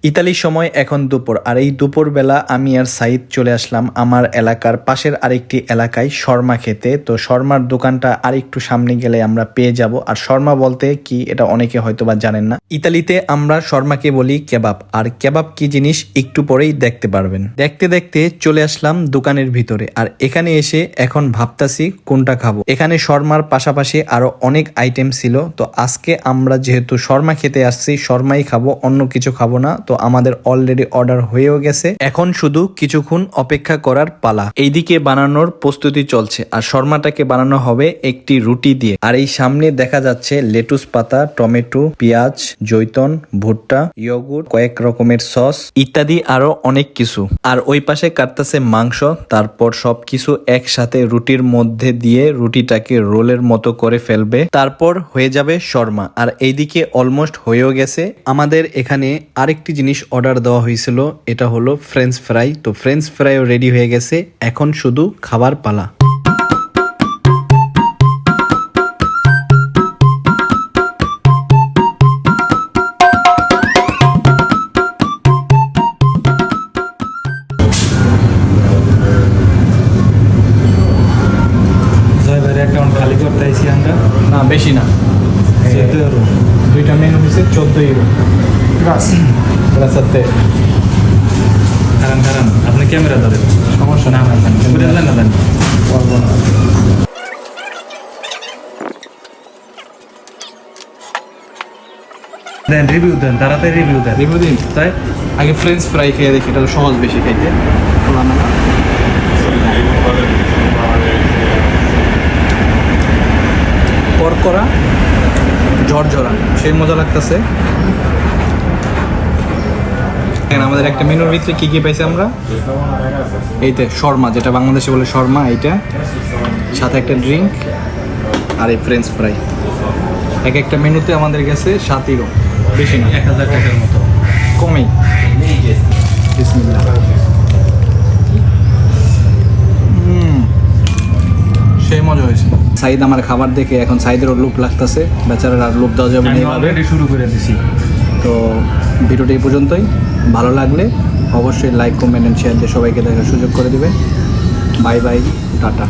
ইতালির সময় এখন দুপুর, আর এই দুপুরবেলা আমি আর সাইদ চলে আসলাম আমার এলাকার পাশের আরেকটি এলাকায় শর্মা খেতে। তো শর্মার দোকানটা আরেকটু সামনে গেলে আমরা পেয়ে যাব। আর শর্মা বলতে কি এটা অনেকে হয়তো বা জানেন না, ইতালিতে আমরা শর্মাকে বলি কেবাব। আর কেবাব কি জিনিস একটু পরেই দেখতে পারবেন। দেখতে দেখতে চলে আসলাম দোকানের ভিতরে, আর এখানে এসে এখন ভাবতাছি কোনটা খাবো। এখানে শর্মার পাশাপাশি আরো অনেক আইটেম ছিল, তো আজকে আমরা যেহেতু শর্মা খেতে আসছি শর্মাই খাবো, অন্য কিছু খাবো না। তো আমাদের অলরেডি অর্ডার হয়েও গেছে, এখন শুধু কিছুক্ষণ অপেক্ষা করার পালা। এইদিকে বানানোর প্রস্তুতি চলছে, আর শর্মাটাকে বানানো হবে একটি রুটি দিয়ে। আর এই সামনে দেখা যাচ্ছে লেটুস পাতা, টমেটো, পেঁয়াজ, জৈতন, ভুট্টা, ইয়োগুর্ট, কয়েক রকমের সস ইত্যাদি আরো অনেক কিছু। আর ওই পাশে কাটতেছে মাংস, তারপর সবকিছু একসাথে রুটির মধ্যে দিয়ে রুটিটাকে রোলের মতো করে ফেলবে, তারপর হয়ে যাবে শর্মা। আর এইদিকে অলমোস্ট হয়েও গেছে। আমাদের এখানে আরেকটি জিনিস অর্ডার দেওয়া হয়েছিল, এটা হলো ফ্রেঞ্চ ফ্রাই। তো ফ্রেঞ্চ ফ্রাইও রেডি হয়ে গেছে, এখন শুধু খাবার পালা। অ্যাকাউন্ট খালি করতে আইছি আমরা। না বেশি না, 14 ইউরো। দুইটা মেনু হয়েছে 14 ইউরো। কারণ আপনি ক্যামেরা ধরেন, সমস্যা না আপনার বুঝলেন না জানি পারবো না। দেন রিভিউ দেন, তাড়াতাড়ি রিভিউ দেন। রিভিউ দিন তাই, আগে ফ্রেঞ্চ ফ্রাই খেয়ে দেখি, এটা সহজ বেশি খাইতে। করকরা ঝরঝরা, সেই মজা লাগতেছে। আমাদের একটা মেনুর ভিতরে কি কি পাইছি আমরা, এইতে শর্মা, যেটা বাংলাদেশে বলে শর্মা, এইটা সাথে একটা ড্রিঙ্ক আর এই ফ্রেঞ্চ ফ্রাই। এক একটা মেনুতে আমাদের গেছে 7 ইউরো, বেশি না, 1000 টাকার মতো কমেই। বিসমিল্লাহ। সেই মজা হয়েছে। সাইদ আমার খাবার দেখে এখন সাইদেরও লোভ লাগতেছে, বেচারার আর লোভ দেওয়া যাবে না আমি এইভাবে। অলরেডি শুরু করে দিছি। তো ভিডিওটা এই পর্যন্তই। ভালো লাগলে অবশ্যই লাইক, কমেন্ট এন্ড শেয়ার দিয়ে সবাইকে দেখার সুযোগ করে দিবেন। Bye bye, tata.